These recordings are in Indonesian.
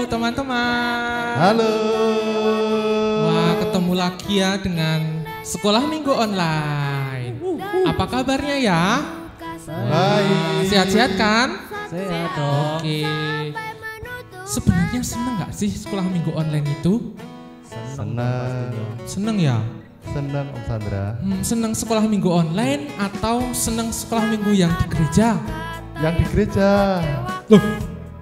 teman-teman. Halo. Wah, ketemu lagi ya dengan Sekolah Minggu Online. Apa kabarnya ya? Baik. Sehat-sehat kan? Sehat dong. Oke. Sebenarnya seneng gak sih Sekolah Minggu Online itu? Senang. Seneng ya? Senang Om Sandra. Seneng Sekolah Minggu Online atau seneng Sekolah Minggu yang di gereja? Yang di gereja. Loh,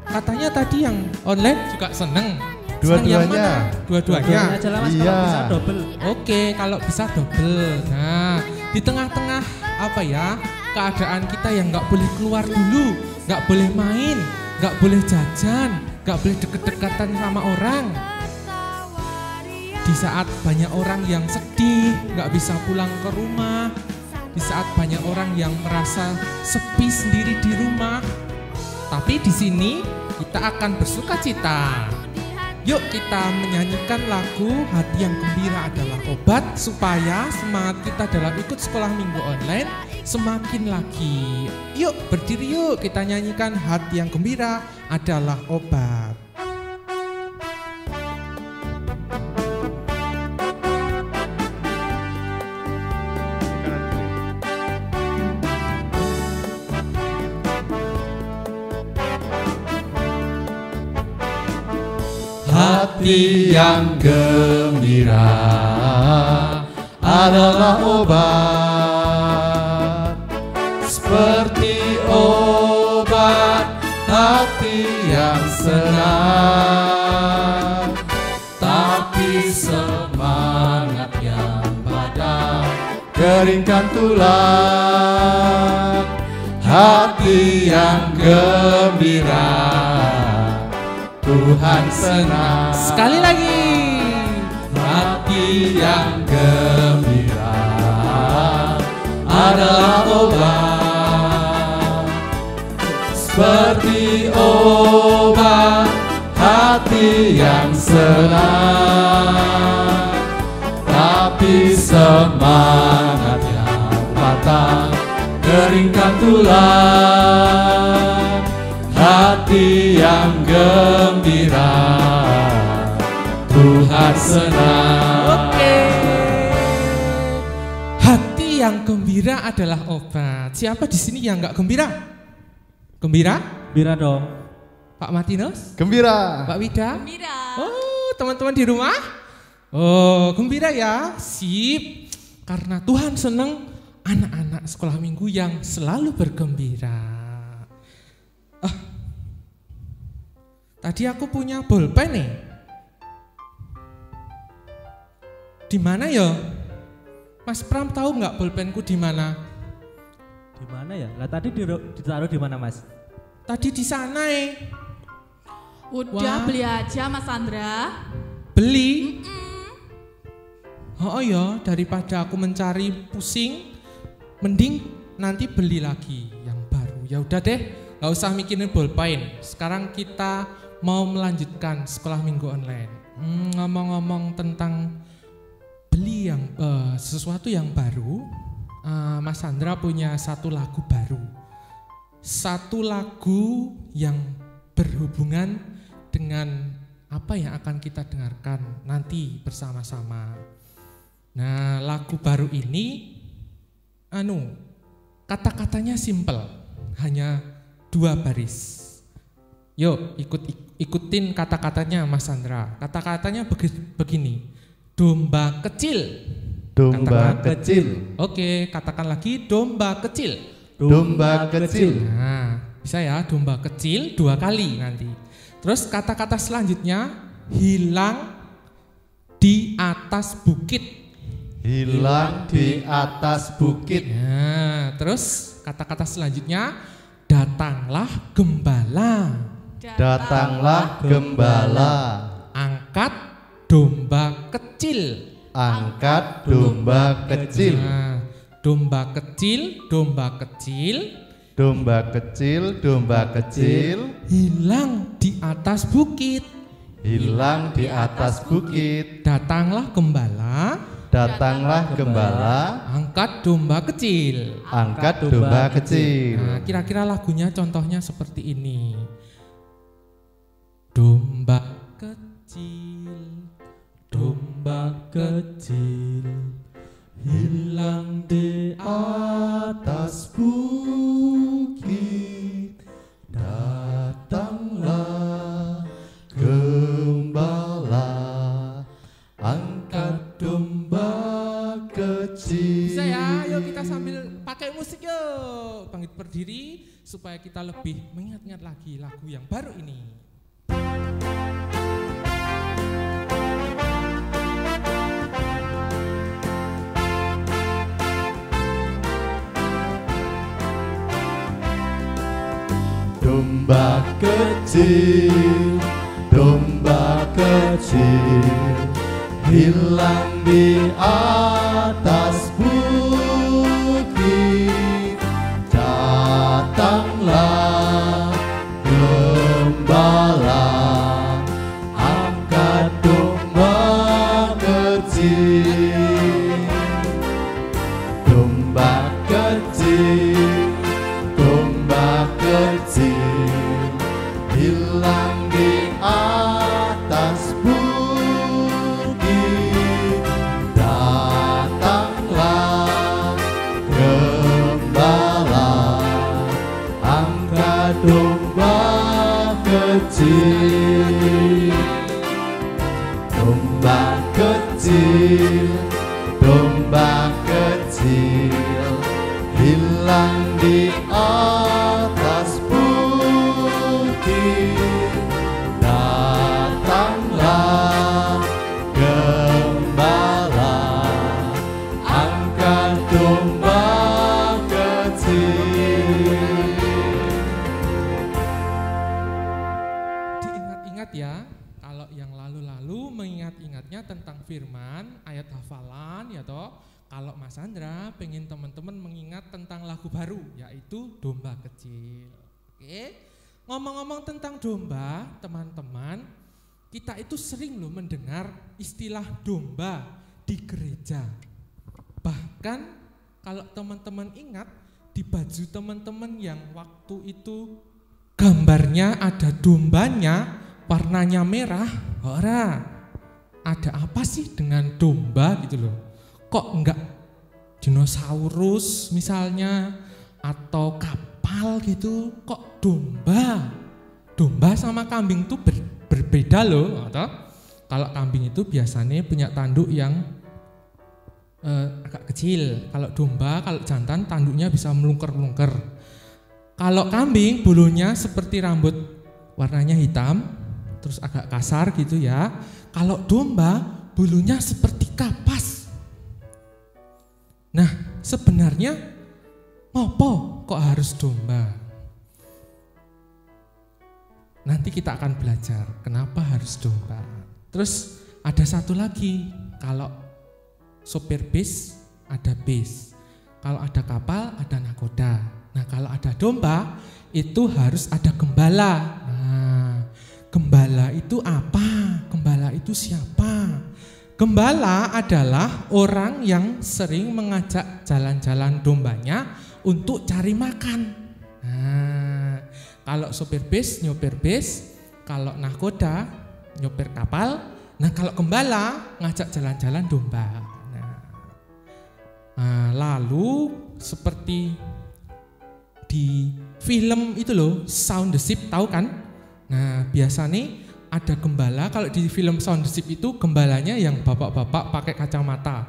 katanya tadi yang online juga seneng. Seneng yang Dua-duanya. mana? Dua-duanya. Aja lah Mas, Iya. kalau bisa double. Oke, kalau bisa double. Nah, di tengah-tengah apa ya keadaan kita yang nggak boleh keluar dulu, nggak boleh main, nggak boleh jajan, nggak boleh deket-dekatan sama orang. Di saat banyak orang yang sedih, nggak bisa pulang ke rumah, di saat banyak orang yang merasa sepi sendiri di rumah, tapi di sini kita akan bersuka cita. Yuk kita menyanyikan lagu Hati Yang Gembira Adalah Obat supaya semangat kita dalam ikut sekolah minggu online semakin lagi. Yuk berdiri yuk kita nyanyikan Hati Yang Gembira Adalah Obat. Hati yang gembira adalah obat, seperti obat hati yang senang. Tapi semangat yang padam keringkan tulang. Hati yang gembira Tuhan senang. Sekali lagi. Hati yang gembira adalah obat, seperti obat hati yang senang. Tapi semangat yang patah keringkan tulang. Hati yang gembira Tuhan senang. Oke. Hati yang gembira adalah obat. Siapa di sini yang nggak gembira? Gembira? Bira dong. Pak Martinus? Gembira. Pak Wida? Gembira. Oh, teman-teman di rumah? Oh, gembira ya. Sip. Karena Tuhan senang anak-anak sekolah minggu yang selalu bergembira. Tadi aku punya bolpen nih. Di mana ya? Mas Pram tahu nggak bolpenku di mana? Di mana ya? Lah tadi ditaruh di mana Mas? Tadi di sana Udah Wah. beli aja Mas Sandra. Beli? Oh ya, daripada aku mencari pusing, mending nanti beli lagi yang baru. Ya udah deh, nggak usah mikirin bolpen. Sekarang kita mau melanjutkan sekolah minggu online. Ngomong-ngomong tentang beli yang sesuatu yang baru, Mas Sandra punya satu lagu baru. Satu lagu yang berhubungan dengan apa yang akan kita dengarkan nanti bersama-sama. Nah, lagu baru ini kata-katanya simple, hanya 2 baris. Yuk ikutin kata-katanya Mas Sandra. Kata-katanya begini. Domba kecil. Domba Katakan. kecil. Oke, katakan lagi domba kecil. Domba kecil. Nah, bisa ya domba kecil 2 kali nanti. Terus kata-kata selanjutnya hilang di atas bukit. Hilang di atas bukit. Nah, terus kata-kata selanjutnya datanglah gembala. Datanglah gembala. Angkat domba kecil. Angkat domba kecil. Nah, domba kecil, domba kecil. Domba kecil, domba kecil. Hilang di atas bukit. Hilang di atas bukit. Datanglah gembala. Datanglah gembala. Angkat domba kecil. Angkat domba kecil. Nah, kira-kira lagunya contohnya seperti ini. Domba kecil hilang di atas bukit, datanglah gembala, angkat domba kecil. Bisa ya, yuk kita sambil pakai musik yuk. Bangkit berdiri supaya kita lebih mengingat-ingat lagi lagu yang baru ini. Domba kecil, domba kecil, hilang di atas bukit. Datanglah gembala, angkat domba kecil. Domba kecil, domba kecil, hilang di atas bukit. Datanglah gembala, angkat domba kecil. Domba kecil, domba kecil, hilang di atas bukit. Datanglah gembala, angkat domba kecil. Diingat-ingat ya, kalau yang lalu-lalu mengingat-ingatnya tentang firman, ayat hafalan ya toh. Kalau Mas Andra pengen teman-teman mengingat tentang lagu baru, yaitu Domba Kecil. Oke, ngomong-ngomong tentang domba, teman-teman, kita itu sering loh mendengar istilah domba di gereja. Bahkan kalau teman-teman ingat, di baju teman-teman yang waktu itu gambarnya ada dombanya, warnanya merah, ora, ada apa sih dengan domba gitu loh? Kok enggak dinosaurus misalnya atau kapal gitu, kok domba? Domba sama kambing itu berbeda loh, atau kalau kambing itu biasanya punya tanduk yang agak kecil. Kalau domba, kalau jantan tanduknya bisa melungker-melungker. Kalau kambing bulunya seperti rambut, warnanya hitam, terus agak kasar gitu ya. Kalau domba bulunya seperti kapas. Nah, sebenarnya ngopo kok harus domba? Nanti kita akan belajar kenapa harus domba. Terus ada satu lagi, kalau sopir bis ada bis, kalau ada kapal ada nakoda. Nah, kalau ada domba itu harus ada gembala. Nah, gembala itu apa? Gembala itu siapa? Gembala adalah orang yang sering mengajak jalan-jalan dombanya untuk cari makan. Nah, kalau sopir bis, nyopir bis, kalau nahkoda, nyopir kapal. Nah, kalau gembala, ngajak jalan-jalan domba. Nah, lalu seperti di film itu loh, Sound the Ship, tahu kan? Nah, biasanya ada gembala. Kalau di film Sound the Ship itu gembalanya yang bapak-bapak pakai kacamata.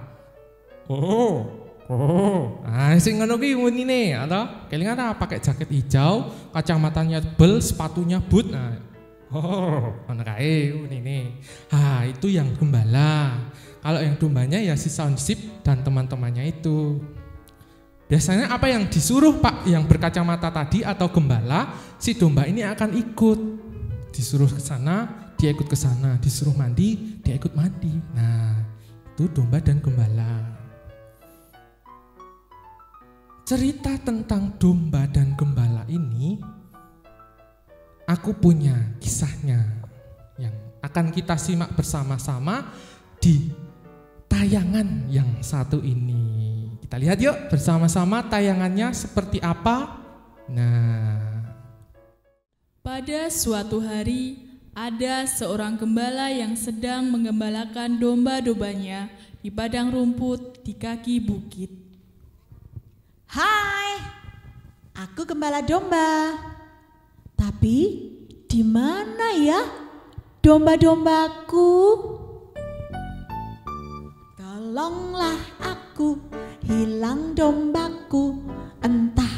Nah, sing ngono ki ngunine atau kelingan pakai jaket hijau, kacamatanya tebel, sepatunya boot. Nah, ngono kae ngunine. Ah, itu yang gembala. Kalau yang dombanya ya si Sound the Ship dan teman-temannya itu. Biasanya apa yang disuruh Pak yang berkacamata tadi atau gembala, si domba ini akan ikut. Disuruh ke sana, dia ikut ke sana, disuruh mandi, dia ikut mandi. Nah, itu domba dan gembala. Cerita tentang domba dan gembala ini, aku punya kisahnya yang akan kita simak bersama-sama di tayangan yang satu ini. Kita lihat yuk bersama-sama tayangannya seperti apa. Nah, Pada suatu hari, ada seorang gembala yang sedang menggembalakan domba-dombanya di padang rumput di kaki bukit. Hai, aku gembala domba. Tapi di mana ya domba-dombaku? Tolonglah aku, hilang dombaku. Entah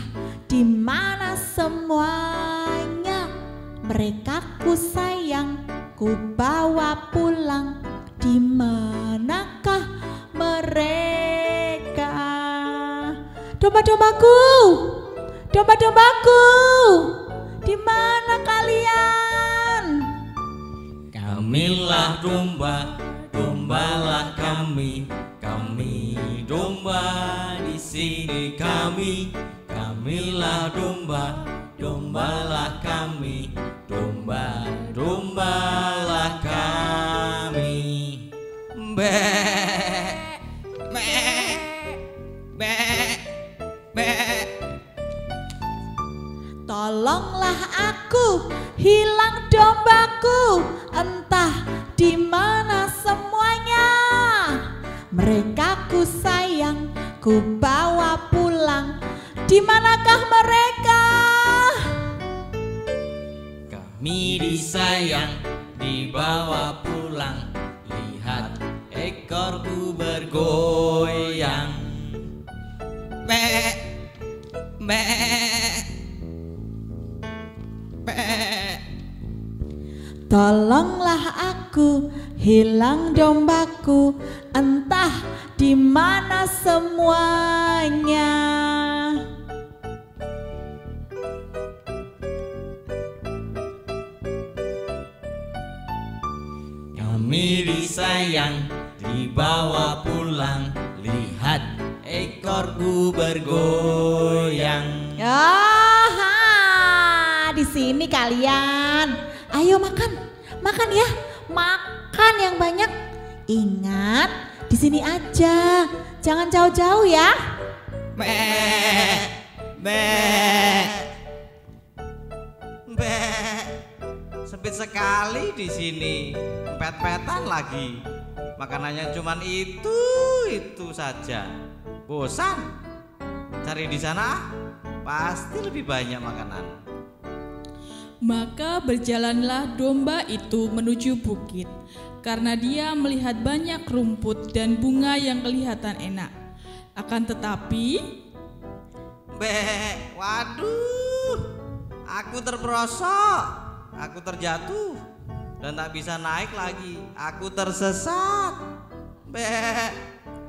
di mana semuanya. Mereka ku sayang, ku bawa pulang. Di manakah mereka? Domba-dombaku, domba-dombaku, di mana kalian? Kamilah domba, dombalah kami. Kami domba di sini kami. Kamilah domba, dombalah kami. Domba, dombalah kami. Be, be, be, be. Tolonglah aku, hilang dombaku. Entah di mana semuanya. Mereka ku sayang, ku bawa pulang. Di manakah mereka? Kami disayang, dibawa pulang. Lihat ekorku bergoyang. Be, be, be. Tolonglah aku, hilang dombaku. Entah di mana semuanya. Kami disayang, dibawa pulang. Lihat ekorku bergoyang. Di sini kalian. Ayo makan, makan ya, makan yang banyak. Ingat, di sini aja, jangan jauh-jauh ya. Be, be, be. Sempit sekali di sini, pet-petan lagi. Makanannya cuman itu saja. Bosan. Cari di sana, pasti lebih banyak makanan. Maka berjalanlah domba itu menuju bukit, karena dia melihat banyak rumput dan bunga yang kelihatan enak. Akan tetapi, waduh, aku terperosok, aku terjatuh, dan tak bisa naik lagi. Aku tersesat.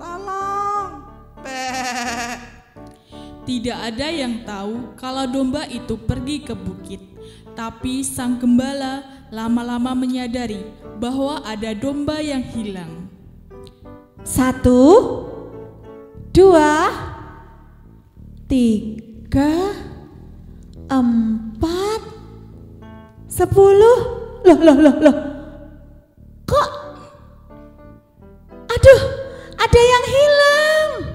Tolong. tidak ada yang tahu kalau domba itu pergi ke bukit. Tapi sang gembala lama-lama menyadari bahwa ada domba yang hilang. 1, 2, 3, 4, 10. Loh. Kok? Aduh, ada yang hilang.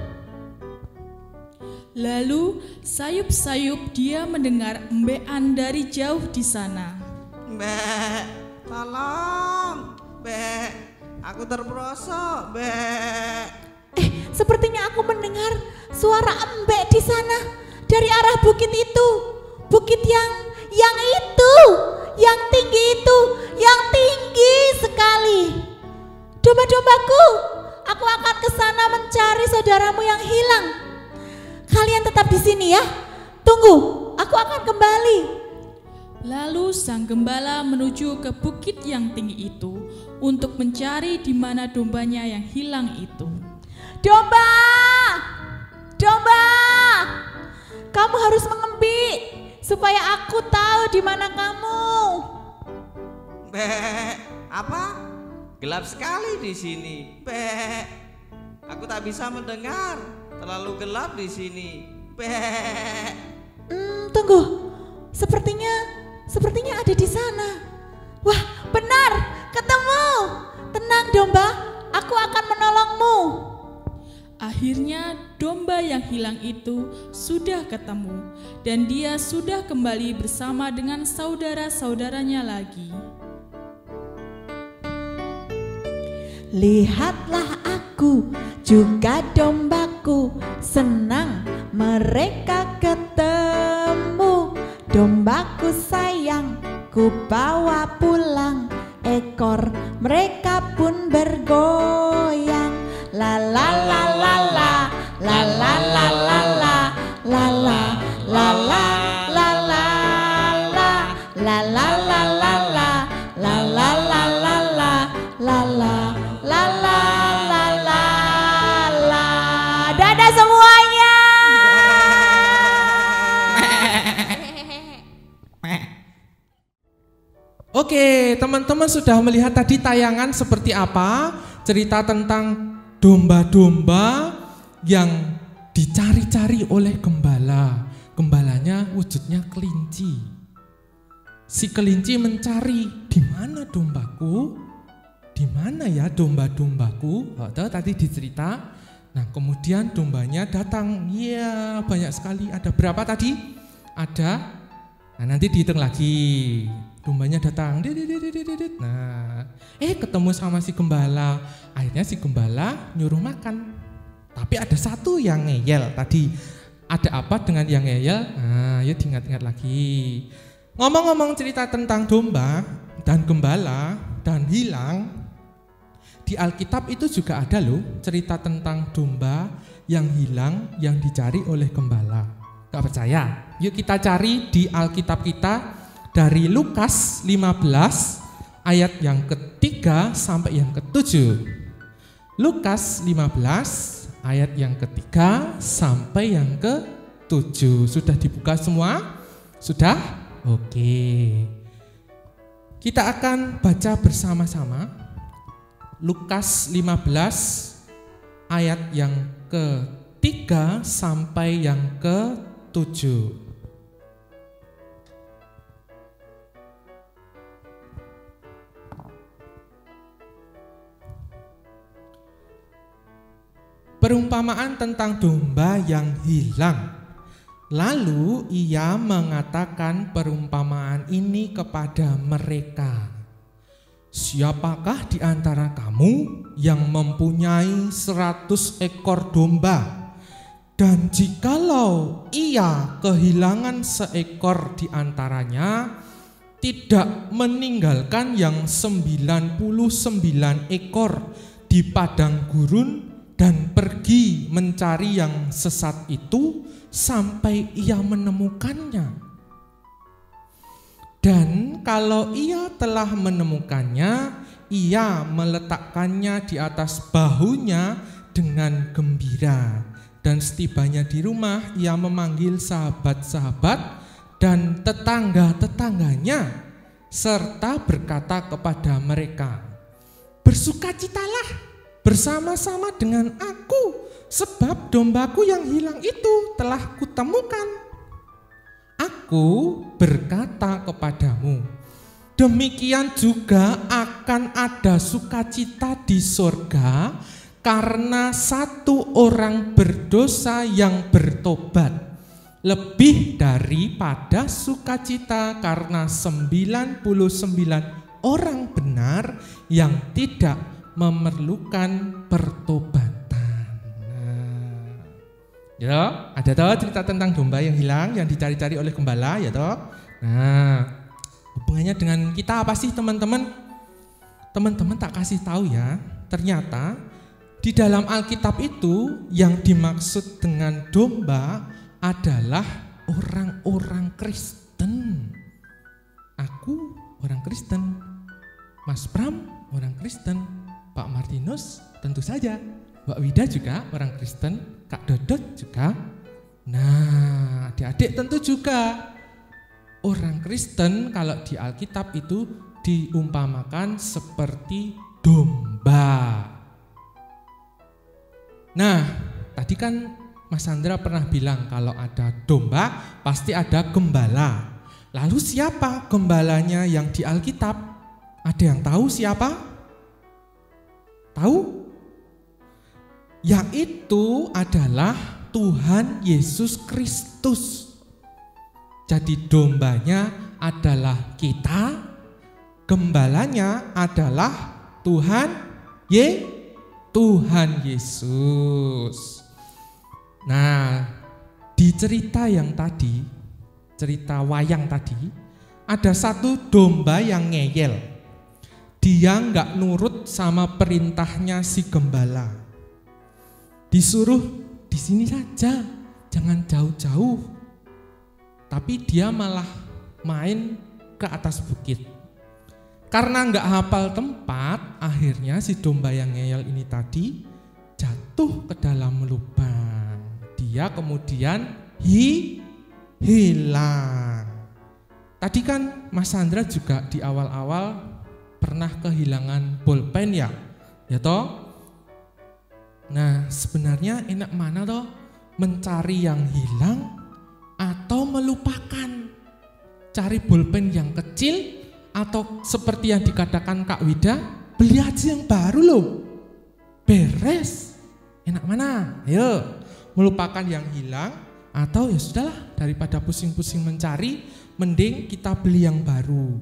Lalu sayup-sayup dia mendengar embean dari jauh di sana. Tolong. Aku terperosok. Sepertinya aku mendengar suara embek di sana dari arah bukit itu. Bukit yang itu, yang tinggi itu, yang tinggi sekali. Domba-dombaku, aku akan ke sana mencari saudaramu yang hilang. Kalian tetap di sini ya. Tunggu, aku akan kembali. Lalu sang gembala menuju ke bukit yang tinggi itu untuk mencari di mana dombanya yang hilang itu. Domba, domba, kamu harus mengembik supaya aku tahu di mana kamu. Apa? Gelap sekali di sini. Aku tak bisa mendengar. Terlalu gelap di sini. Tunggu. Sepertinya ada di sana. Wah, benar, ketemu. Tenang domba, aku akan menolongmu. Akhirnya domba yang hilang itu sudah ketemu dan dia sudah kembali bersama dengan saudara-saudaranya lagi. Lihatlah aku juga dombaku, senang mereka ketemu. Dombaku sayang, ku bawa pulang, ekor mereka pun bergoyang. La la la la la, la la la la la, la la la la la la, la la la la la, la la la la la, la la la la la la. Dadah semuanya. Oke, teman-teman sudah melihat tadi tayangan seperti apa? Cerita tentang domba-domba yang dicari-cari oleh gembala. Gembalanya wujudnya kelinci. Si kelinci mencari, di mana dombaku? Di mana ya domba-dombaku? Tadi dicerita. Nah, kemudian dombanya datang. Iya, banyak sekali. Ada berapa tadi? Ada. Nah, nanti dihitung lagi. Dombanya datang. Nah, ketemu sama si gembala. Akhirnya si gembala nyuruh makan. Tapi ada satu yang ngeyel tadi. Ada apa dengan yang ngeyel? Nah, yuk diingat-ingat lagi. Ngomong-ngomong cerita tentang domba dan gembala dan hilang, di Alkitab itu juga ada loh cerita tentang domba yang hilang yang dicari oleh gembala. Gak percaya? Yuk kita cari di Alkitab kita dari Lukas 15 ayat yang ketiga sampai yang ketujuh. Lukas 15 ayat yang ketiga sampai yang ketujuh. Sudah dibuka semua? Sudah? Oke. Kita akan baca bersama-sama Lukas 15 ayat yang ketiga sampai yang ketujuh. Perumpamaan tentang domba yang hilang. Lalu ia mengatakan perumpamaan ini kepada mereka. Siapakah di antara kamu yang mempunyai 100 ekor domba? Dan jikalau ia kehilangan seekor di antaranya, tidak meninggalkan yang 99 ekor di padang gurun, dan pergi mencari yang sesat itu sampai ia menemukannya. Dan kalau ia telah menemukannya, ia meletakkannya di atas bahunya dengan gembira. Dan setibanya di rumah, ia memanggil sahabat-sahabat dan tetangga-tetangganya, serta berkata kepada mereka, "Bersukacitalah bersama-sama dengan aku, sebab dombaku yang hilang itu telah kutemukan. Aku berkata kepadamu, demikian juga akan ada sukacita di sorga karena satu orang berdosa yang bertobat, lebih daripada sukacita karena 99 orang benar yang tidak memerlukan pertobatan. Nah, ya, ada toh cerita tentang domba yang hilang yang dicari-cari oleh gembala, ya toh. Nah, hubungannya dengan kita apa sih, teman-teman? Teman-teman tak kasih tahu ya, ternyata di dalam Alkitab itu yang dimaksud dengan domba adalah orang-orang Kristen. Aku orang Kristen, Mas Pram orang Kristen, Pak Martinus tentu saja, Mbak Wida juga orang Kristen, Kak Dodot juga. Nah, adik-adik tentu juga orang Kristen. Kalau di Alkitab itu diumpamakan seperti domba. Nah, tadi kan Mas Sandra pernah bilang kalau ada domba pasti ada gembala. Lalu siapa gembalanya yang di Alkitab? Ada yang tahu siapa? Tahu? Yaitu adalah Tuhan Yesus Kristus. Jadi dombanya adalah kita, gembalanya adalah Tuhan Tuhan Yesus. Nah, di cerita yang tadi, cerita wayang tadi, ada satu domba yang ngeyel. Dia nggak nurut sama perintahnya si gembala. Disuruh di sini saja, jangan jauh-jauh. Tapi dia malah main ke atas bukit. Karena nggak hafal tempat, akhirnya si domba yang ngeyel ini tadi jatuh ke dalam lubang. Dia kemudian hilang. Tadi kan Mas Sandra juga di awal-awal pernah kehilangan bolpen ya toh? Nah, sebenarnya enak mana toh? Mencari yang hilang atau melupakan? Cari bolpen yang kecil atau seperti yang dikatakan Kak Wida, beli aja yang baru loh. Beres. Enak mana? Ayo, melupakan yang hilang atau ya sudahlah, daripada pusing-pusing mencari, mending kita beli yang baru.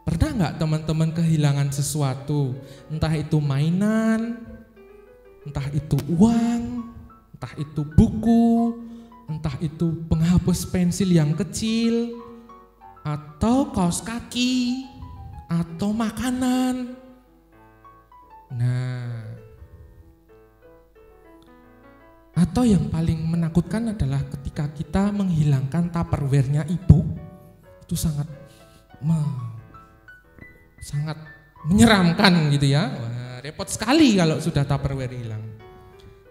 Pernah nggak teman-teman kehilangan sesuatu? Entah itu mainan, entah itu uang, entah itu buku, entah itu penghapus pensil yang kecil, atau kaos kaki, atau makanan. Nah, atau yang paling menakutkan adalah ketika kita menghilangkan tupperware-nya ibu. Itu sangat menyeramkan gitu ya. Wah, repot sekali kalau sudah tupperware hilang.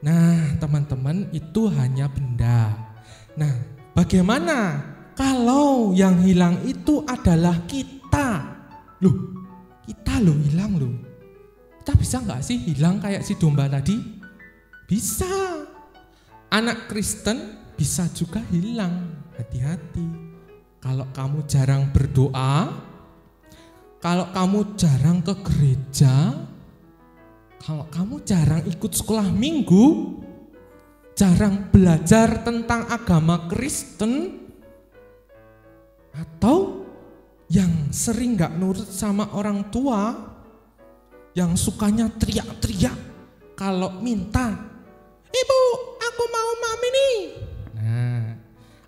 Nah, teman-teman, itu hanya benda. Nah, bagaimana kalau yang hilang itu adalah kita? Loh, kita loh hilang loh. Kita bisa nggak sih hilang kayak si domba tadi? Bisa. Anak Kristen bisa juga hilang. Hati-hati. Kalau kamu jarang berdoa, kalau kamu jarang ke gereja, kalau kamu jarang ikut sekolah minggu, jarang belajar tentang agama Kristen, atau yang sering gak nurut sama orang tua, yang sukanya teriak-teriak kalau minta, "Ibu, aku mau mami nih." Nah,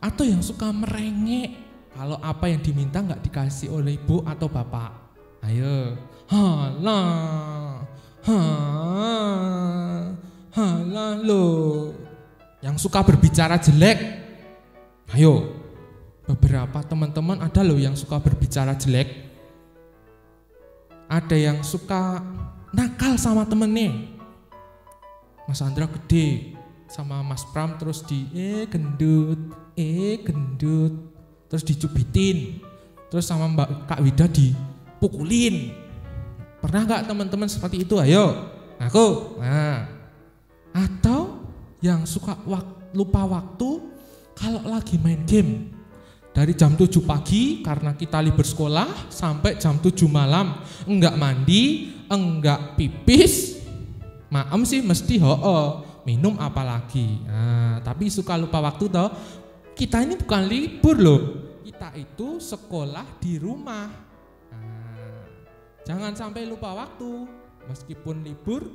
atau yang suka merengek kalau apa yang diminta gak dikasih oleh ibu atau bapak. Ayo, halah lo. Yang suka berbicara jelek. Ayo, beberapa teman-teman ada loh yang suka berbicara jelek. Ada yang suka nakal sama temennya. Mas Andra gede sama Mas Pram terus gendut, terus dicubitin. Terus sama Mbak Kak Wida dipukulin. Pernah gak teman-teman seperti itu? Ayo, aku. Nah, atau yang suka lupa waktu kalau lagi main game. Dari jam 7 pagi karena kita libur sekolah sampai jam 7 malam. Enggak mandi, enggak pipis. Maem sih mesti minum apalagi. Nah, tapi suka lupa waktu toh. Kita ini bukan libur loh. Kita itu sekolah di rumah. Jangan sampai lupa waktu. Meskipun libur,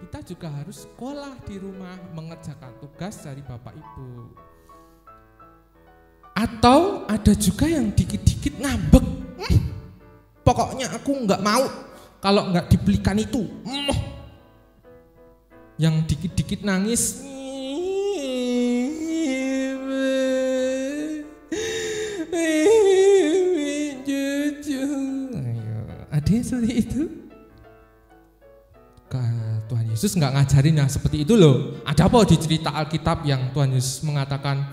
kita juga harus sekolah di rumah, mengerjakan tugas dari Bapak Ibu. Atau ada juga yang dikit-dikit ngambek. Pokoknya aku nggak mau kalau nggak dibelikan itu. Yang dikit-dikit nangis. Ada yang seperti itu? Tuhan Yesus nggak ngajarin yang seperti itu loh. Ada apa di cerita Alkitab yang Tuhan Yesus mengatakan,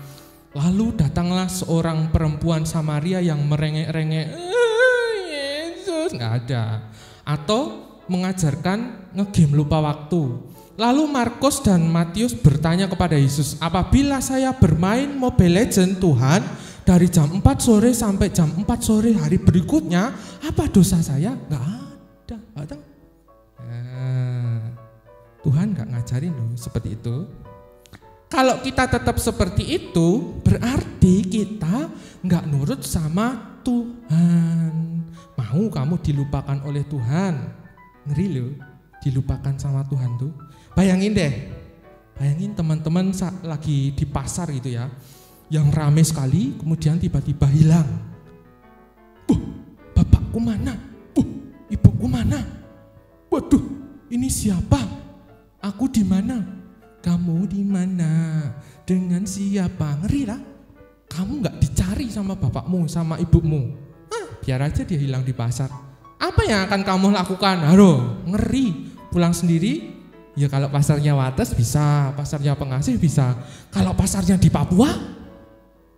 lalu datanglah seorang perempuan Samaria yang merengek-rengek, Yesus, nggak ada. Atau mengajarkan ngegame lupa waktu. Lalu Markus dan Matius bertanya kepada Yesus, apabila saya bermain Mobile Legends Tuhan, dari jam 4 sore sampai jam 4 sore hari berikutnya, apa dosa saya? Nggak ada. Nah, Tuhan nggak ngajarin loh seperti itu. Kalau kita tetap seperti itu, berarti kita nggak nurut sama Tuhan. Mau kamu dilupakan oleh Tuhan? Ngeri loh. dilupakan sama Tuhan tuh. Bayangin deh, bayangin teman-teman lagi di pasar gitu ya, yang rame sekali, kemudian tiba-tiba hilang. Bapakku mana? Ibuku mana? Waduh, ini siapa? Aku di mana? Kamu di mana? Dengan siapa? Ngeri lah. Kamu nggak dicari sama bapakmu, sama ibumu. Biar aja dia hilang di pasar. Apa yang akan kamu lakukan? Aduh, ngeri. Pulang sendiri? Ya kalau pasarnya Wates bisa, pasarnya Pengasih bisa. Kalau pasarnya di Papua?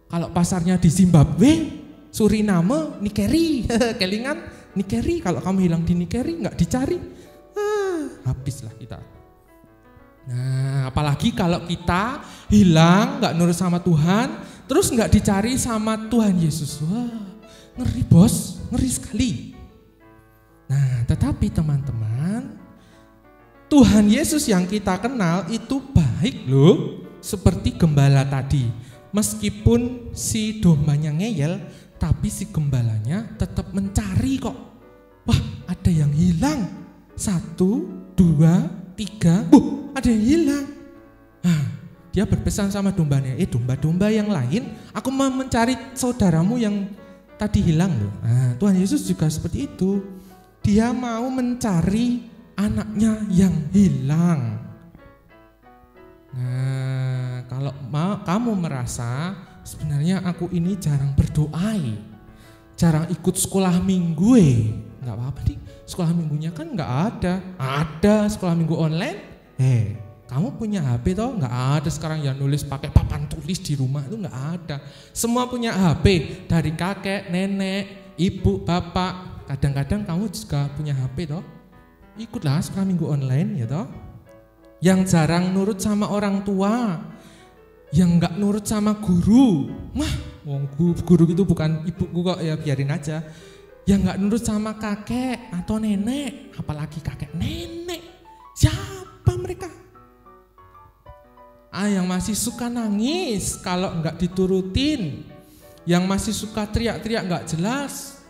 Kalau pasarnya di Zimbabwe, Suriname, Nikeri, Kelingan, Nikeri. Kalau kamu hilang di Nikeri nggak dicari, habislah kita. Nah, apalagi kalau kita hilang, nggak nurut sama Tuhan, terus nggak dicari sama Tuhan Yesus. Wah, ngeri bos, ngeri sekali. Nah, tetapi teman-teman, Tuhan Yesus yang kita kenal itu baik loh, seperti gembala tadi. Meskipun si dombanya ngeyel, tapi si gembalanya tetap mencari kok. Wah, ada yang hilang. 1, 2, 3, ada yang hilang. Nah, dia berpesan sama dombanya, domba-domba yang lain, aku mau mencari saudaramu yang tadi hilang loh. Nah, Tuhan Yesus juga seperti itu. Dia mau mencari anaknya yang hilang. Nah, kalau kamu merasa sebenarnya aku ini jarang berdoa, jarang ikut sekolah minggu, nggak apa-apa nih. Sekolah minggunya kan nggak ada sekolah minggu online. Kamu punya HP toh? Nggak ada sekarang yang nulis pakai papan tulis di rumah, itu nggak ada. Semua punya HP, dari kakek, nenek, ibu, bapak. Kadang-kadang kamu juga punya HP toh? Ikutlah sekolah minggu online ya toh. Yang jarang nurut sama orang tua, yang nggak nurut sama guru, guru itu bukan ibuku kok, ya biarin aja. Yang nggak nurut sama kakek atau nenek, apalagi kakek nenek, siapa mereka? Yang masih suka nangis kalau nggak diturutin, yang masih suka teriak-teriak nggak jelas,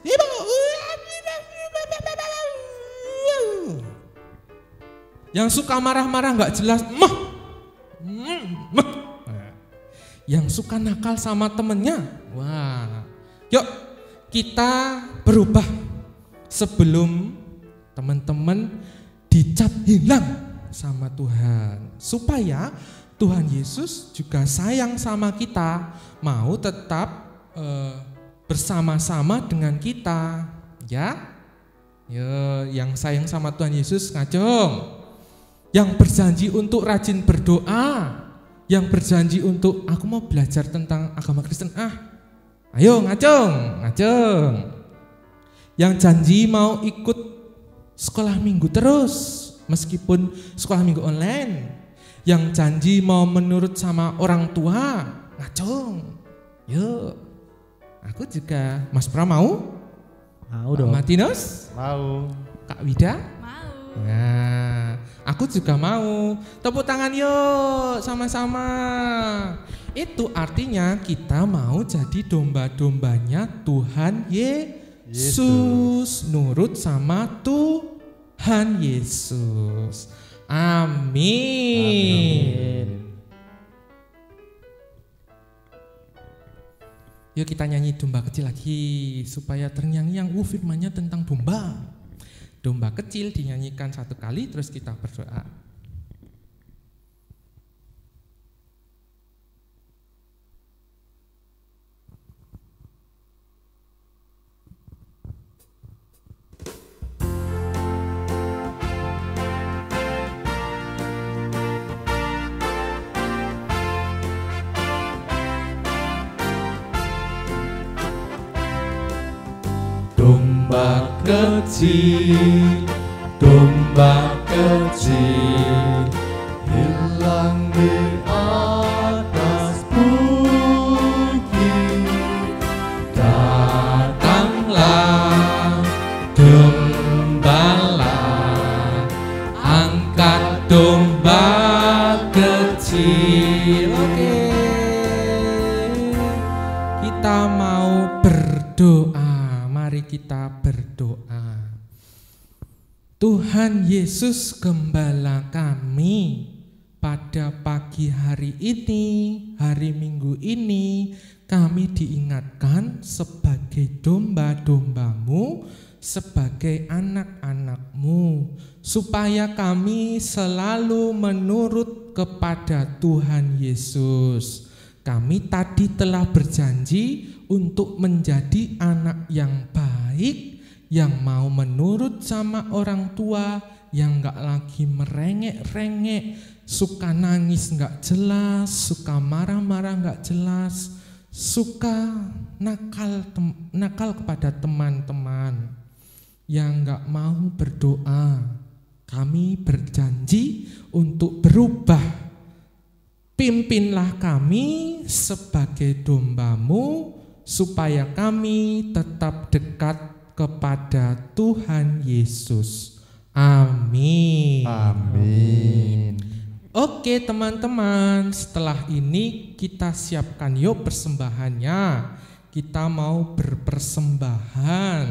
yang suka marah-marah nggak jelas, yang suka nakal sama temennya. Wah, yuk kita berubah sebelum teman-teman dicap hilang sama Tuhan, supaya Tuhan Yesus juga sayang sama kita, mau tetap bersama-sama dengan kita, ya. Yang sayang sama Tuhan Yesus ngacung. Yang berjanji untuk rajin berdoa, yang berjanji untuk aku mau belajar tentang agama Kristen, ayo ngacung. Yang janji mau ikut sekolah minggu terus, meskipun sekolah minggu online. Yang janji mau menurut sama orang tua, ngacung. Yuk, aku juga. Mas Pra mau? Mau dong. Martinus? Mau. Kak Wida? Mau. Nah, aku juga mau. Tepuk tangan yuk sama-sama. Itu artinya kita mau jadi domba-dombanya Tuhan Yesus. Nurut sama Tuhan Yesus. Amin. Yuk kita nyanyi domba kecil lagi supaya terngiang-ngiang. Firman-nya tentang domba. Domba kecil dinyanyikan 1 kali, terus kita berdoa. Domba kecil, hilang di atas bukit. Datanglah gembala, angkat domba kecil. Oke, kita mau berdoa. Mari kita berdoa. Tuhan Yesus Gembala kami, pada pagi hari ini, hari Minggu ini, kami diingatkan sebagai domba-dombamu, sebagai anak-anakmu, supaya kami selalu menurut kepada Tuhan Yesus. Kami tadi telah berjanji untuk menjadi anak yang baik, yang mau menurut sama orang tua, yang gak lagi merengek-rengek, suka nangis gak jelas, suka marah-marah gak jelas, suka nakal kepada teman-teman, yang gak mau berdoa. Kami berjanji untuk berubah. Pimpinlah kami sebagai dombamu, supaya kami tetap dekat kepada Tuhan Yesus. Amin. Amin. Oke teman-teman, setelah ini kita siapkan yuk persembahannya. Kita mau berpersembahan.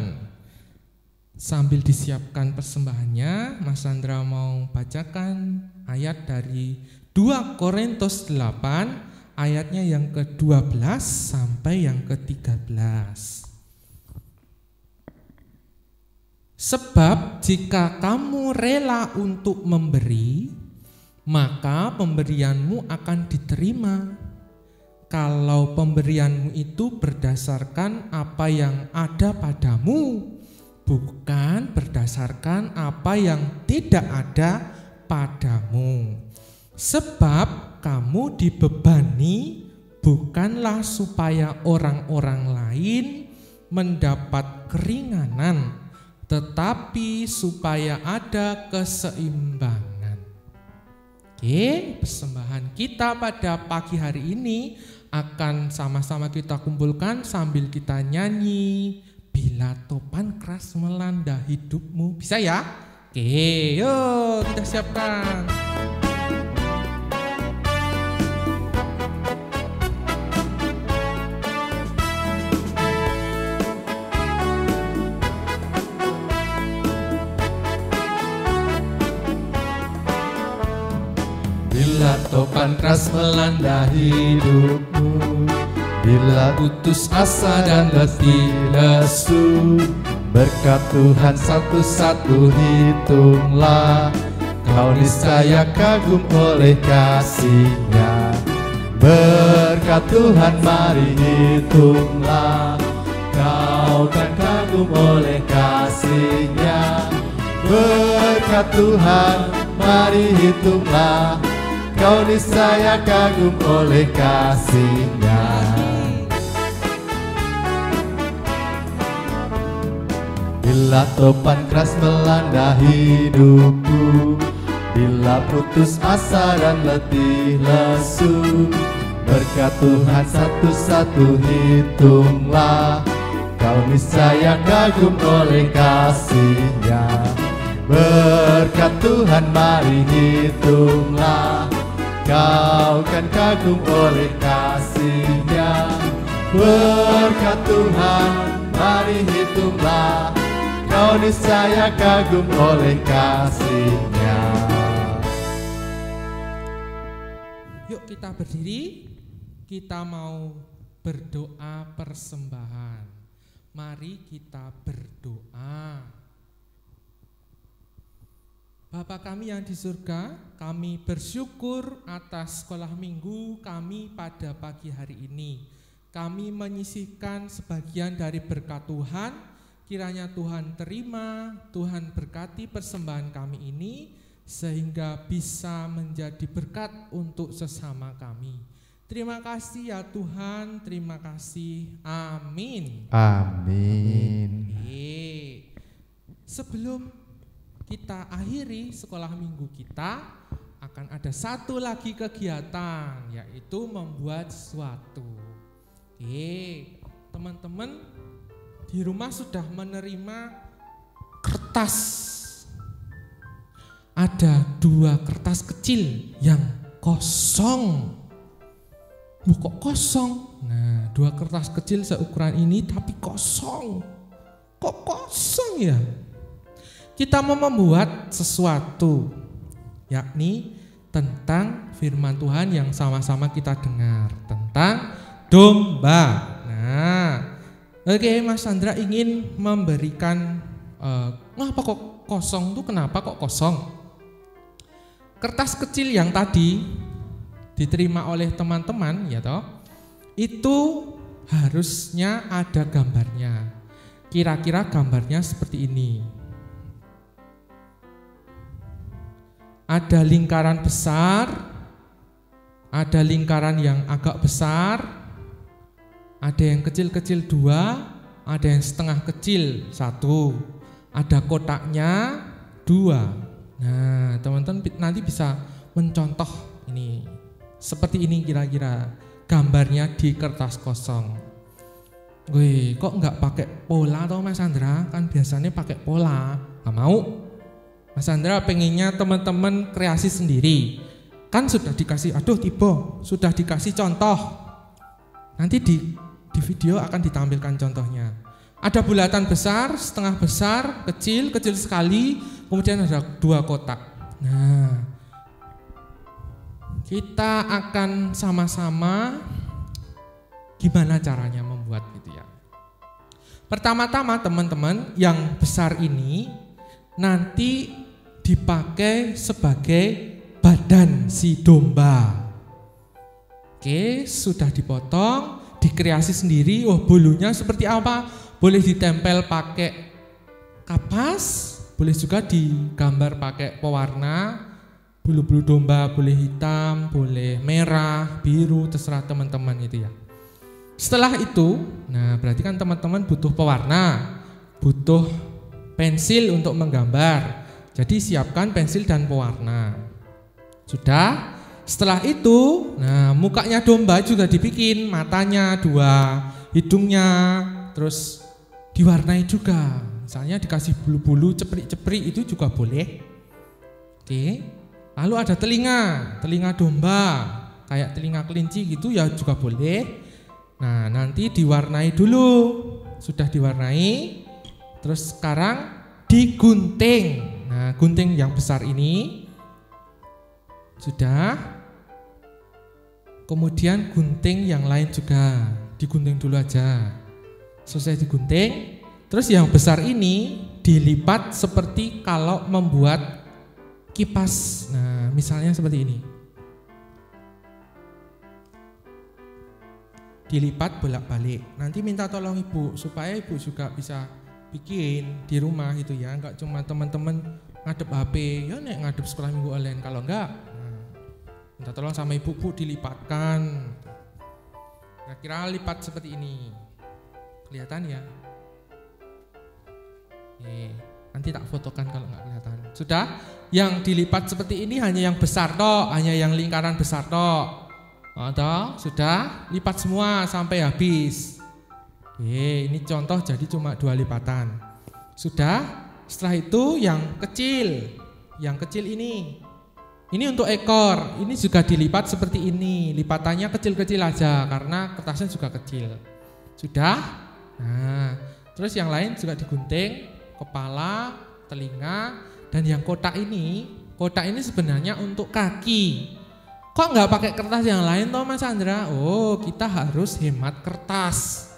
Sambil disiapkan persembahannya, Mas Sandra mau bacakan ayat dari 2 Korintus 8, ayatnya yang ke-12 sampai yang ke-13. Sebab jika kamu rela untuk memberi, maka pemberianmu akan diterima. Kalau pemberianmu itu berdasarkan apa yang ada padamu, bukan berdasarkan apa yang tidak ada padamu. Sebab kamu dibebani bukanlah supaya orang-orang lain mendapat keringanan, tetapi supaya ada keseimbangan. Oke, persembahan kita pada pagi hari ini akan sama-sama kita kumpulkan sambil kita nyanyi Bila Topan Keras Melanda Hidupmu. Bisa ya? Oke, yuk kita siapkan. Bila topan keras melanda hidupmu, bila putus asa dan letih lesu, berkat Tuhan satu-satu hitunglah, kau niscaya kagum oleh kasih-Nya. Berkat Tuhan mari hitunglah, kau kan kagum oleh kasih-Nya. Berkat Tuhan mari hitunglah, kau niscaya kagum oleh kasih-Nya. Bila topan keras melanda hidupku, bila putus asa dan letih lesu, berkat Tuhan satu-satu hitunglah, kau niscaya kagum oleh kasih-Nya. Berkat Tuhan mari hitunglah, kau kan kagum oleh kasih-Nya. Berkat Tuhan mari hitunglah, kau niscaya kagum oleh kasih-Nya. Yuk kita berdiri, kita mau berdoa persembahan. Mari kita berdoa. Bapa kami yang di surga, kami bersyukur atas sekolah minggu kami pada pagi hari ini. Kami menyisihkan sebagian dari berkat Tuhan, kiranya Tuhan terima, Tuhan berkati persembahan kami ini, sehingga bisa menjadi berkat untuk sesama kami. Terima kasih ya Tuhan, terima kasih, amin. Amin. Sebelum kita akhiri sekolah minggu kita, akan ada satu lagi kegiatan, yaitu membuat sesuatu. Teman-teman di rumah sudah menerima kertas. Ada 2 kertas kecil yang kosong. Kok kosong? Nah, 2 kertas kecil seukuran ini tapi kosong. Kok kosong ya? kita mau membuat sesuatu, yakni tentang firman Tuhan yang sama-sama kita dengar tentang domba. Nah, oke, Mas Sandra ingin memberikan ngapa kok kosong tuh, kenapa kok kosong? Kertas kecil yang tadi diterima oleh teman-teman ya toh, itu harusnya ada gambarnya. Kira-kira gambarnya seperti ini. Ada lingkaran besar, ada lingkaran yang agak besar, ada yang kecil-kecil 2, ada yang setengah kecil 1, ada kotaknya 2. Nah, teman-teman nanti bisa mencontoh ini. Seperti ini kira-kira gambarnya di kertas kosong. Wih, kok nggak pakai pola toh Mas Sandra? Kan biasanya pakai pola. Nggak mau. Mas Sandra pengennya teman-teman kreasi sendiri. Kan sudah dikasih, aduh Tibo, sudah dikasih contoh. Nanti di video akan ditampilkan contohnya. Ada bulatan besar, setengah besar, kecil, kecil sekali, kemudian ada 2 kotak. Nah, kita akan sama-sama gimana caranya membuat gitu ya. Pertama-tama teman-teman, yang besar ini nanti dipakai sebagai badan si domba. Oke, sudah dipotong, dikreasi sendiri. Oh, bulunya seperti apa? Boleh ditempel pakai kapas, boleh juga digambar pakai pewarna. Bulu-bulu domba boleh hitam, boleh merah, biru, terserah teman-teman itu ya. Setelah itu, nah berarti kan teman-teman butuh pewarna, butuh pensil untuk menggambar. Jadi siapkan pensil dan pewarna. Sudah. Setelah itu, nah mukanya domba juga dibikin, matanya 2, hidungnya, terus diwarnai juga. Misalnya dikasih bulu-bulu, ceprik-ceprik itu juga boleh. Oke. Lalu ada telinga domba, kayak telinga kelinci gitu ya juga boleh. Nah nanti diwarnai dulu, sudah diwarnai, terus sekarang digunting. Nah gunting yang besar ini sudah, kemudian gunting yang lain juga, digunting dulu aja. Selesai digunting, terus yang besar ini dilipat seperti kalau membuat kipas. Nah misalnya seperti ini, dilipat bolak-balik. Nanti minta tolong ibu supaya ibu juga bisa bikin di rumah gitu ya, enggak cuma teman-teman ngadep HP ya nek ngadep sekolah minggu online. Kalau enggak, minta tolong sama ibu, bu dilipatkan. Kira-kira lipat seperti ini, kelihatan ya? Nanti tak fotokan kalau nggak kelihatan. Sudah, yang dilipat seperti ini hanya yang besar toh, hanya yang lingkaran besar toh. Atau sudah lipat semua sampai habis. Ini contoh jadi cuma 2 lipatan. Sudah, setelah itu yang kecil ini untuk ekor, ini juga dilipat seperti ini. Lipatannya kecil-kecil aja karena kertasnya juga kecil. Sudah. Nah, terus yang lain juga digunting, kepala, telinga, dan yang kotak ini sebenarnya untuk kaki. Kok nggak pakai kertas yang lain toh Mas Sandra? Oh, kita harus hemat kertas.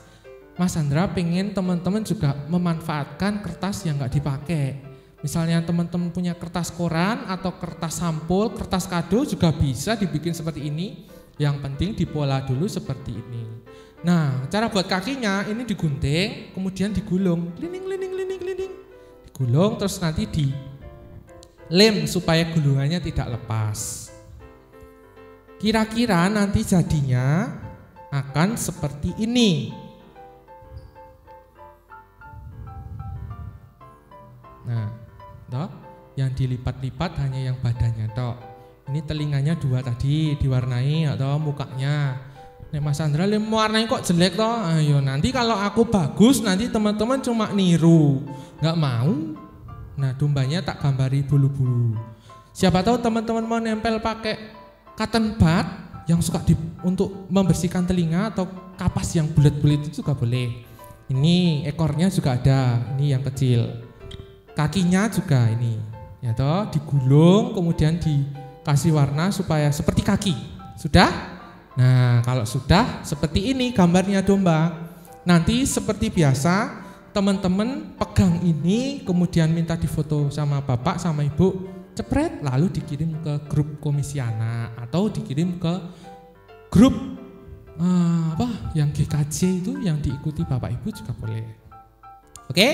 Mas Sandra pengen teman-teman juga memanfaatkan kertas yang nggak dipakai. Misalnya teman-teman punya kertas koran atau kertas sampul, kertas kado juga bisa dibikin seperti ini. Yang penting dipola dulu seperti ini. Nah, cara buat kakinya ini digunting, kemudian digulung, klining. Digulung terus nanti dilem supaya gulungannya tidak lepas. Kira-kira nanti jadinya akan seperti ini. Nah, toh, yang dilipat-lipat hanya yang badannya toh. Ini telinganya 2 tadi diwarnai atau mukanya. Nek Mas Sandra warnanya kok jelek toh? Ayo nanti kalau aku bagus nanti teman-teman cuma niru, nggak mau. Nah dombanya tak gambari bulu-bulu. Siapa tahu teman-teman mau nempel pakai cotton bud yang suka untuk membersihkan telinga atau kapas yang bulat-bulat itu juga boleh. Ini ekornya juga ada, ini yang kecil. kakinya juga ini, ya toh, digulung kemudian dikasih warna supaya seperti kaki. Sudah? Nah, kalau sudah seperti ini gambarnya domba. Nanti seperti biasa teman-teman pegang ini kemudian minta difoto sama bapak sama ibu, cepret lalu dikirim ke grup komisi anak atau dikirim ke grup yang GKJ itu yang diikuti bapak ibu juga boleh. Oke?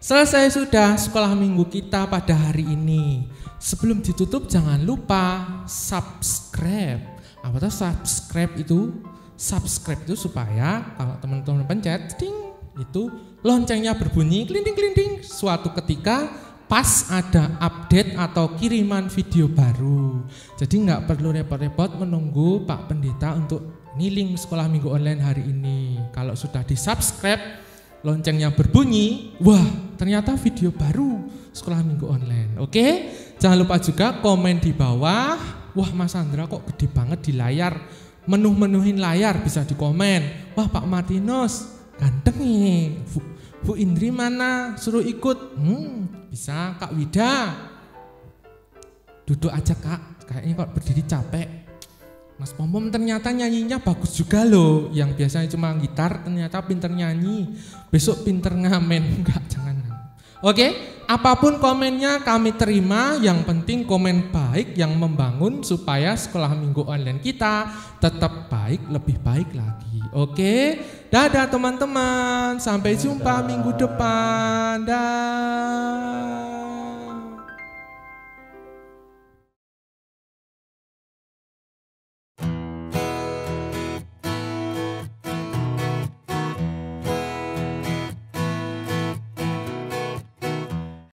Selesai sudah sekolah minggu kita pada hari ini. Sebelum ditutup jangan lupa subscribe. Apa tuh subscribe itu? Subscribe itu supaya kalau teman-teman pencet ding, itu loncengnya berbunyi kelinding-kelinding suatu ketika pas ada update atau kiriman video baru. Jadi nggak perlu repot-repot menunggu Pak Pendeta untuk ngiling sekolah minggu online hari ini. Kalau sudah di subscribe, loncengnya berbunyi, wah ternyata video baru sekolah minggu online. Oke, jangan lupa juga komen di bawah. Wah Mas Andra kok gede banget di layar, menuhin layar, bisa dikomen. Wah Pak Martinus ganteng nih, Bu Indri mana, suruh ikut. Bisa Kak Wida, duduk aja Kak, kayaknya kok berdiri capek. Mas Pompom ternyata nyanyinya bagus juga loh. Yang biasanya cuma gitar ternyata pinter nyanyi. Besok pinter ngamen. Enggak, jangan. Oke, apapun komennya kami terima. Yang penting komen baik yang membangun supaya sekolah minggu online kita tetap baik, lebih baik lagi. Oke, dadah teman-teman. Sampai jumpa minggu depan. Dah.